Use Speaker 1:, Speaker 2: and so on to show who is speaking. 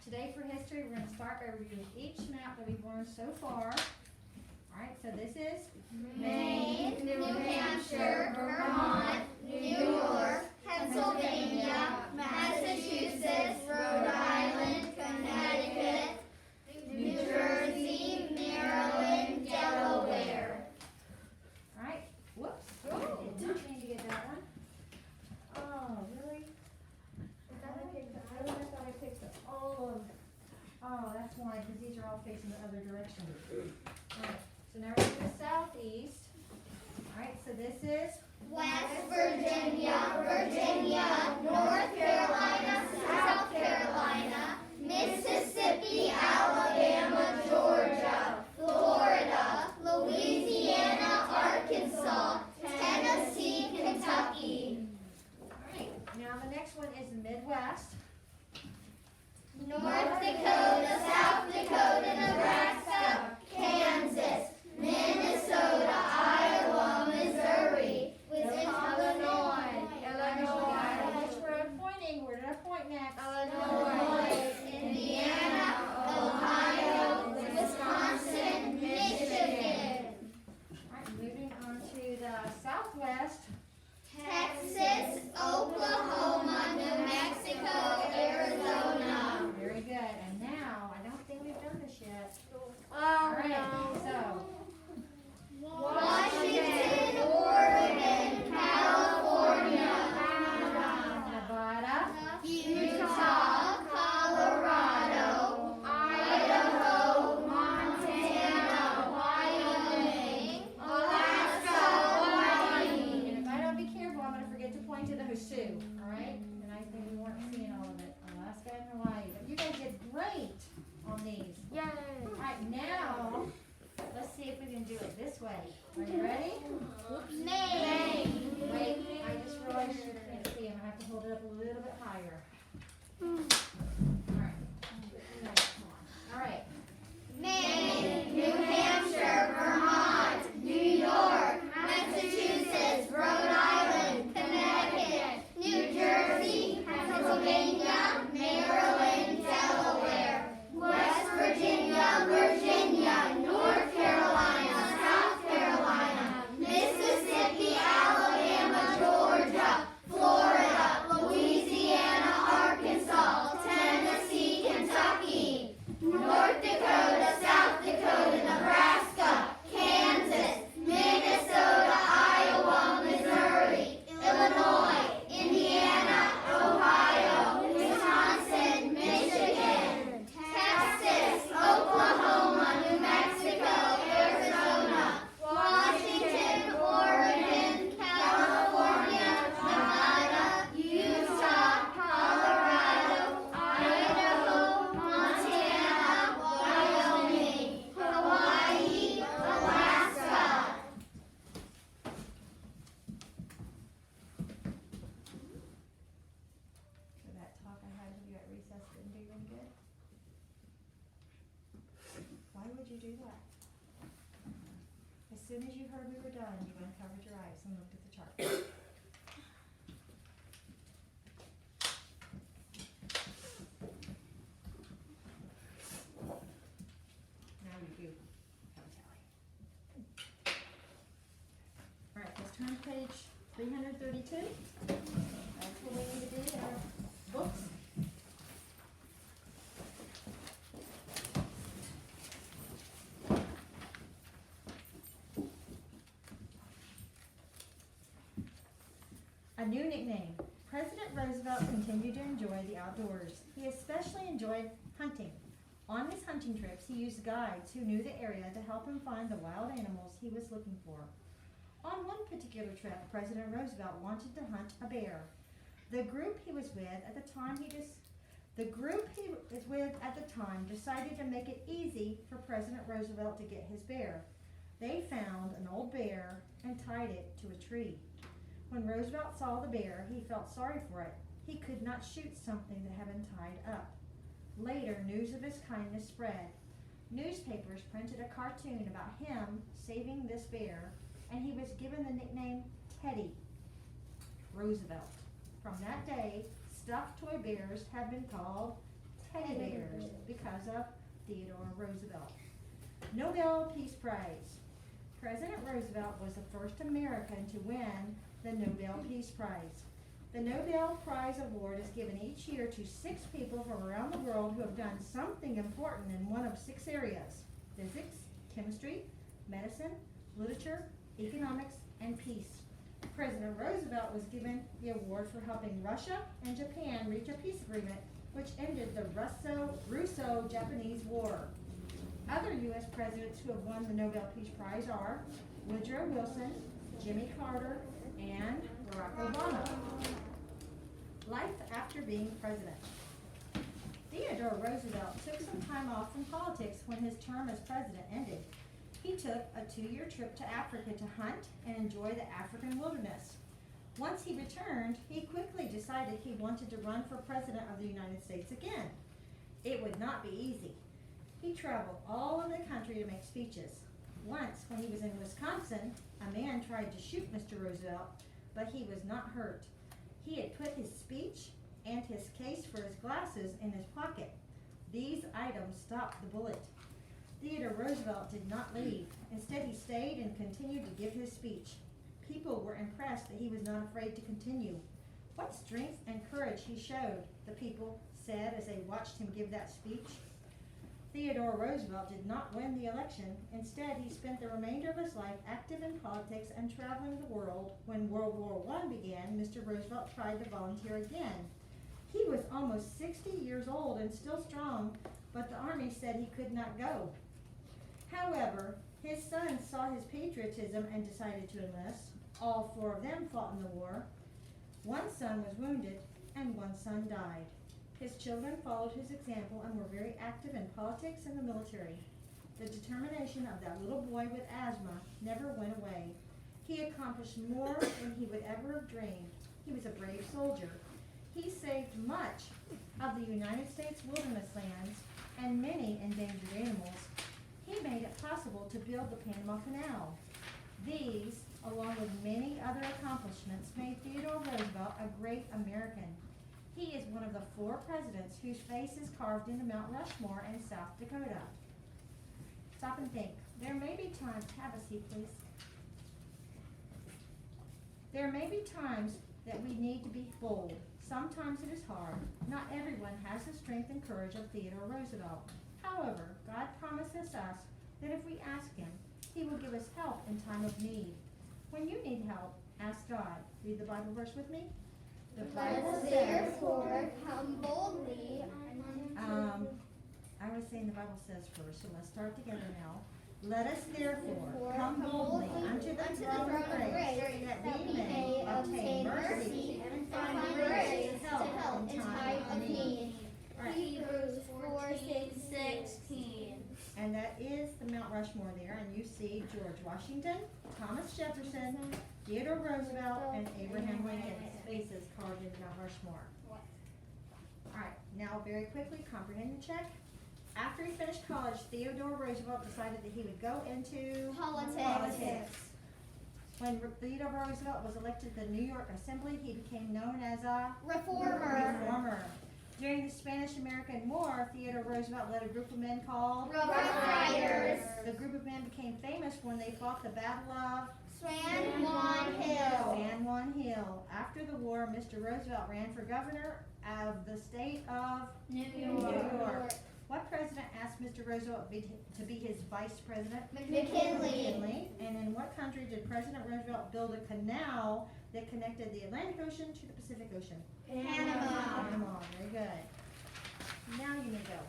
Speaker 1: Today for history, we're going to start by reviewing each map that we've learned so far. Alright, so this is
Speaker 2: Maine, New Hampshire, Vermont, New York, Pennsylvania, Massachusetts, Rhode Island, Connecticut, New Jersey, Maryland, Delaware.
Speaker 1: Alright, whoops. Oh, it didn't mean to get that one. Oh, really? I thought I picked all of. Oh, that's why, because these are all facing the other direction. Alright, so now we're going to go southeast. Alright, so this is
Speaker 2: West Virginia, Virginia, North Carolina, South Carolina, Mississippi, Alabama, Georgia, Florida, Louisiana, Arkansas, Tennessee, Kentucky,
Speaker 1: Alright, now the next one is Midwest.
Speaker 2: North Dakota, South Dakota, Nebraska, Kansas, Minnesota, Iowa, Missouri, Illinois,
Speaker 1: That's where I'm pointing. Where did I point next?
Speaker 2: Illinois, Indiana, Ohio, Wisconsin, Michigan,
Speaker 1: Alright, moving on to the southwest.
Speaker 2: Texas, Oklahoma, New Mexico, Arizona.
Speaker 1: Very good. And now, I don't think we've done this yet.
Speaker 2: Oh,
Speaker 1: Alright, so
Speaker 2: Washington, Oregon, California,
Speaker 1: Nevada,
Speaker 2: Utah, Colorado, Idaho, Montana, Wyoming, Alaska, Hawaii.
Speaker 1: and if I don't be careful, I'm going to forget to point to those two. Alright? And I think we weren't seeing all of it. Alaska and Hawaii. But you guys did great on these.
Speaker 2: Yay!
Speaker 1: Alright, now, let's see if we can do it this way. Are you ready?
Speaker 2: Maine.
Speaker 1: Wait, I just realized you can't see. I'm going to have to hold it up a little bit higher. Alright. Alright.
Speaker 2: Maine, New Hampshire, Vermont, New York, Massachusetts, Rhode Island, Connecticut, New Jersey, Pennsylvania, Maryland, Delaware, West Virginia, Virginia, North Carolina, South Carolina, Mississippi, Alabama, Georgia, Florida, Louisiana, Arkansas, Tennessee, Kentucky, North Dakota, South Dakota, Nebraska, Kansas, Minnesota, Iowa, Missouri, Illinois, Indiana, Ohio, Wisconsin, Michigan, Texas, Oklahoma, New Mexico, Arizona, Washington, Oregon, California, Nevada, Utah, Colorado, Idaho, Montana, Wyoming, Hawaii, Alaska.
Speaker 1: So that talk I had with you at recess didn't do any good? Why would you do that? As soon as you heard we were done, you uncovered your eyes and looked at the chart. Now you do have a tally. Alright, let's turn to page 332. That's what we need to do in our books. A new nickname. President Roosevelt continued to enjoy the outdoors. He especially enjoyed hunting. On his hunting trips, he used guides who knew the area to help him find the wild animals he was looking for. On one particular trip, President Roosevelt wanted to hunt a bear. The group he was with at the time decided to make it easy for President Roosevelt to get his bear. They found an old bear and tied it to a tree. When Roosevelt saw the bear, he felt sorry for it. He could not shoot something that had been tied up. Later, news of his kindness spread. Newspapers printed a cartoon about him saving this bear, and he was given the nickname Teddy Roosevelt. From that day, stuffed toy bears have been called teddy bears because of Theodore Roosevelt. Nobel Peace Prize. President Roosevelt was the first American to win the Nobel Peace Prize. The Nobel Prize Award is given each year to 6 people from around the world who have done something important in one of 6 areas: physics, chemistry, medicine, literature, economics, and peace. President Roosevelt was given the award for helping Russia and Japan reach a peace agreement which ended the Russo-Japanese War. Other U.S. presidents who have won the Nobel Peace Prize are Woodrow Wilson, Jimmy Carter, and Barack Obama. Life after being president. Theodore Roosevelt took some time off from politics when his term as president ended. He took a 2-year trip to Africa to hunt and enjoy the African wilderness. Once he returned, he quickly decided he wanted to run for president of the United States again. It would not be easy. He traveled all over the country to make speeches. Once, when he was in Wisconsin, a man tried to shoot Mr. Roosevelt, but he was not hurt. He had put his speech and his case for his glasses in his pocket. These items stopped the bullet. Theodore Roosevelt did not leave. Instead, he stayed and continued to give his speech. People were impressed that he was not afraid to continue. What strength and courage he showed, the people said as they watched him give that speech. Theodore Roosevelt did not win the election. Instead, he spent the remainder of his life active in politics and traveling the world. When World War I began, Mr. Roosevelt tried to volunteer again. He was almost 60 years old and still strong, but the Army said he could not go. However, his sons saw his patriotism and decided to enlist. All 4 of them fought in the war. 1 son was wounded and 1 son died. His children followed his example and were very active in politics and the military. The determination of that little boy with asthma never went away. He accomplished more than he would ever have dreamed. He was a brave soldier. He saved much of the United States wilderness lands and many endangered animals. He made it possible to build the Panama Canal. These, along with many other accomplishments, made Theodore Roosevelt a great American. He is one of the 4 presidents whose face is carved into Mount Rushmore in South Dakota. Stop and think. There may be times, have a seat please. There may be times that we need to be bold. Sometimes it is hard. Not everyone has the strength and courage of Theodore Roosevelt. However, God promises us that if we ask Him, He will give us help in time of need. When you need help, ask God. Read the Bible verse with me. The Bible says,
Speaker 2: Therefore, come boldly.
Speaker 1: I was saying the Bible says first, so let's start together now. Let us therefore come boldly unto the throne of grace, that we may obtain mercy and find grace to help in time of need. Right.
Speaker 2: Hebrews 4:16.
Speaker 1: And that is the Mount Rushmore there, and you see George Washington, Thomas Jefferson, Theodore Roosevelt, and Abraham Lincoln's faces carved into Mount Rushmore. All right, now very quickly, comprehension check. After he finished college, Theodore Roosevelt decided that he would go into
Speaker 2: Politics.
Speaker 1: When Theodore Roosevelt was elected to the New York Assembly, he became known as a
Speaker 2: Reformer.
Speaker 1: During the Spanish-American War, Theodore Roosevelt led a group of men called
Speaker 2: Rough Riders.
Speaker 1: The group of men became famous when they fought the Battle of
Speaker 2: San Juan Hill.
Speaker 1: San Juan Hill. After the war, Mr. Roosevelt ran for governor of the state of
Speaker 2: New
Speaker 1: York. What president asked Mr. Roosevelt to be his vice president?
Speaker 2: McKinley.
Speaker 1: And in what country did President Roosevelt build a canal that connected the Atlantic Ocean to the Pacific Ocean?
Speaker 2: Panama.
Speaker 1: Panama. Very good. Now you may go.